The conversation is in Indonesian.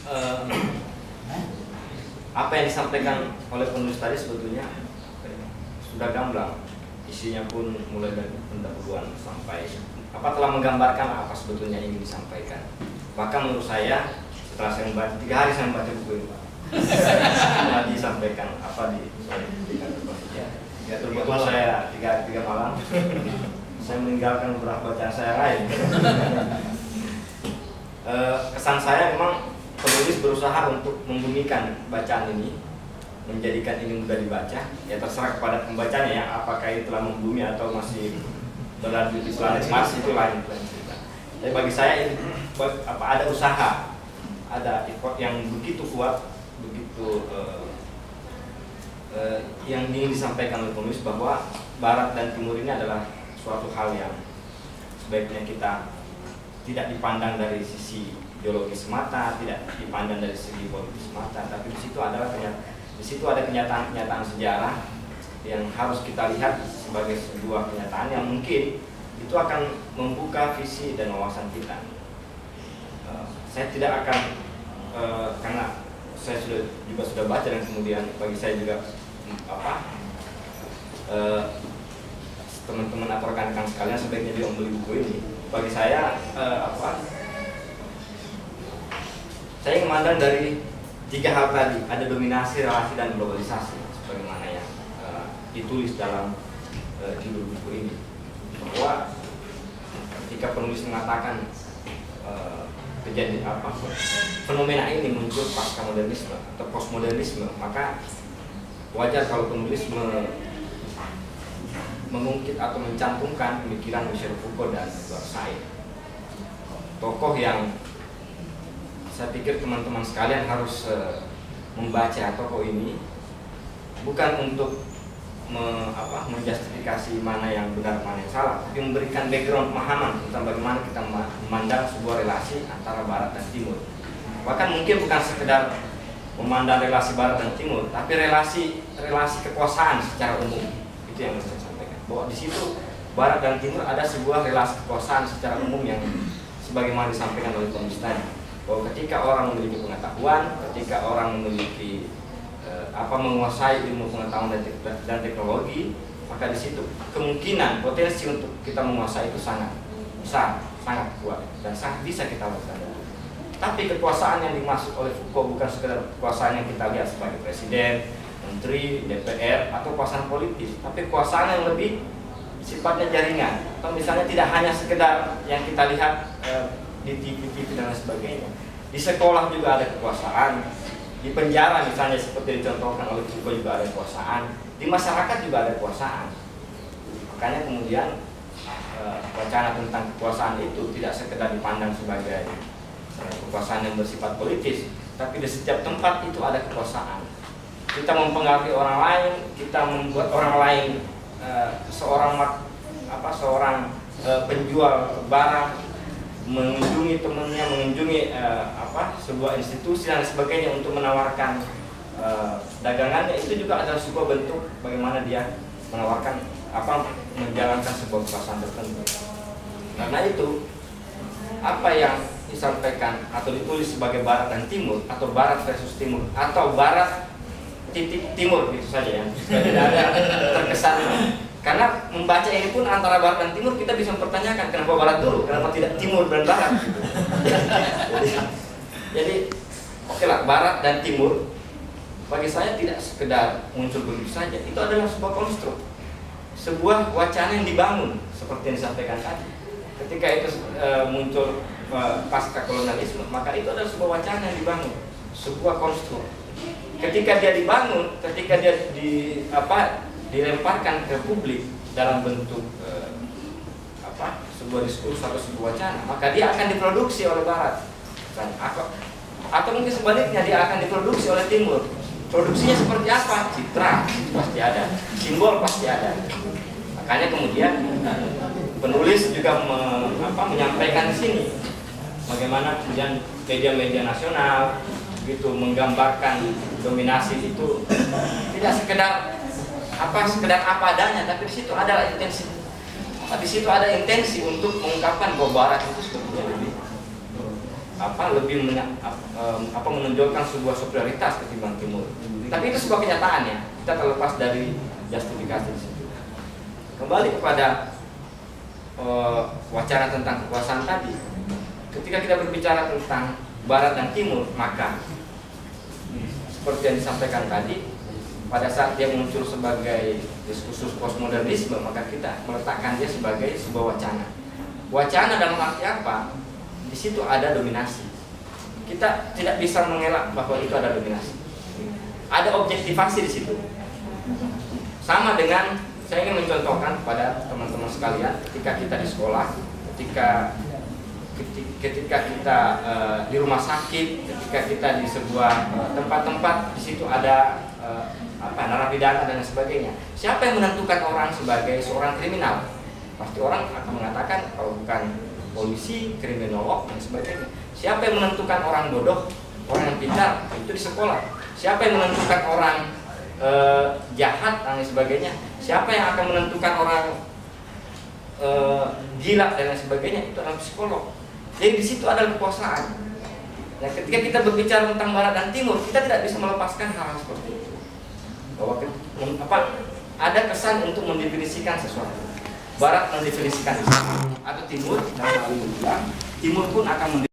eh, apa yang disampaikan oleh penulis tadi sebetulnya sudah gamblang. Isinya pun mulai dari pendahuluan sampai telah menggambarkan apa sebetulnya ingin disampaikan. Bahkan menurut saya setelah saya membaca 3 hari saya membaca buku ini, Pak. Setelah disampaikan di kantor Persija. Ya terbetul saya 3 malam. Saya meninggalkan beberapa bacaan saya lain. Kesan saya memang penulis berusaha untuk membumikan bacaan ini, menjadikan ini mudah dibaca. Ya terserah kepada pembacanya ya, apakah itu telah membumi atau masih berada di planet Mars, itu lain cerita. Tapi bagi saya ini ada usaha, ada effort yang begitu kuat, begitu yang ingin disampaikan oleh penulis bahwa Barat dan Timur ini adalah suatu hal yang sebaiknya kita tidak dipandang dari sisi ideologi semata, tidak dipandang dari segi politik semata, tapi di situ ada kenyataan-kenyataan sejarah yang harus kita lihat sebagai sebuah kenyataan yang mungkin itu akan membuka visi dan wawasan kita. Saya tidak akan karena saya sudah baca dan kemudian bagi saya juga teman-teman atau rekan-rekan sekalian sebaiknya juga membeli buku ini. Bagi saya saya memandang dari 3 hal tadi, ada dominasi, relasi, dan globalisasi sebagaimana yang ditulis dalam judul buku ini. Bahwa ketika penulis mengatakan fenomena ini muncul pasca modernisme atau postmodernisme, maka wajar kalau penulis mengungkit atau mencantumkan pemikiran Michel Foucault dan Edward Said, tokoh yang saya pikir teman-teman sekalian harus membaca tokoh ini bukan untuk menjustifikasi mana yang benar mana yang salah, tapi memberikan background pemahaman tentang bagaimana kita memandang sebuah relasi antara Barat dan Timur. Bahkan mungkin bukan sekedar memandang relasi Barat dan Timur, tapi relasi kekuasaan secara umum. Itu yang saya sampaikan, bahwa di situ Barat dan Timur ada sebuah relasi kekuasaan secara umum yang sebagaimana disampaikan oleh penulis tadi, bahwa ketika orang memiliki pengetahuan, ketika orang memiliki menguasai ilmu pengetahuan dan teknologi, maka di situ kemungkinan potensi untuk kita menguasai itu sangat besar, sangat kuat, dan sangat bisa kita lakukan. Tapi kekuasaan yang dimaksud oleh Foucault bukan sekedar kekuasaan yang kita lihat sebagai presiden, menteri, DPR, atau kekuasaan politis, tapi kekuasaan yang lebih sifatnya jaringan, atau misalnya tidak hanya sekedar yang kita lihat di TV dan lain sebagainya. Di sekolah juga ada kekuasaan, di penjara misalnya seperti dicontohkan oleh Foucault juga ada kekuasaan, di masyarakat juga ada kekuasaan. Makanya kemudian wacana tentang kekuasaan itu tidak sekedar dipandang sebagai kekuasaan yang bersifat politis, tapi di setiap tempat itu ada kekuasaan. Kita mempengaruhi orang lain, kita membuat orang lain seorang penjual barang mengunjungi temannya, mengunjungi sebuah institusi dan sebagainya untuk menawarkan dagangannya. Itu juga adalah sebuah bentuk bagaimana dia menawarkan menjalankan sebuah kekuasaan tertentu. Karena itu apa yang disampaikan atau ditulis sebagai Barat dan Timur, atau Barat versus Timur, atau Barat titik Timur, gitu saja ya, tidak ada terkesan. Karena membaca ini pun antara Barat dan Timur kita bisa mempertanyakan kenapa Barat dulu, kenapa tidak Timur dan Barat. Jadi oke lah, Barat dan Timur bagi saya tidak sekedar muncul begitu saja. Itu adalah sebuah konstruk, sebuah wacana yang dibangun seperti yang disampaikan tadi. Ketika itu muncul pasca kolonialisme, maka itu adalah sebuah wacana yang dibangun, sebuah konstruk. Ketika dia dibangun, ketika dia dilemparkan ke publik dalam bentuk sebuah diskursus atau sebuah wacana, maka dia akan diproduksi oleh Barat, atau mungkin sebaliknya dia akan diproduksi oleh Timur. Produksinya seperti apa? Citra pasti ada, simbol pasti ada. Makanya kemudian penulis juga menyampaikan di sini bagaimana kemudian media-media nasional gitu menggambarkan dominasi itu tidak sekedar apa adanya, tapi di situ ada intensi. Di situ ada intensi untuk mengungkapkan bahwa Barat itu sebetulnya menonjolkan sebuah superioritas ketimbang timur. Tapi itu sebuah kenyataan ya. Kita terlepas dari justifikasi di situ. Kembali kepada wacana tentang kekuasaan tadi. Ketika kita berbicara tentang barat dan timur, maka seperti yang disampaikan tadi, pada saat dia muncul sebagai diskursus postmodernisme, maka kita meletakkan dia sebagai sebuah wacana. Wacana dalam arti apa? Di situ ada dominasi. Kita tidak bisa mengelak bahwa itu ada dominasi. Ada objektivasi di situ. Sama dengan saya ingin mencontohkan kepada teman-teman sekalian, ketika kita di sekolah, ketika kita di rumah sakit, ketika kita di sebuah tempat-tempat, di situ ada narapidana dan sebagainya. Siapa yang menentukan orang sebagai seorang kriminal? Pasti orang akan mengatakan kalau bukan polisi, kriminolog dan sebagainya. Siapa yang menentukan orang bodoh, orang yang pintar? Itu di sekolah. Siapa yang menentukan orang jahat dan sebagainya? Siapa yang akan menentukan orang gila dan lain sebagainya? Itu adalah psikolog. Jadi di situ ada kekuasaan. Nah, ketika kita berbicara tentang barat dan timur, kita tidak bisa melepaskan hal-hal seperti itu. Bahwa ada kesan untuk mendefinisikan sesuatu. Barat mendefinisikan sesuatu, atau timur, timur pun akan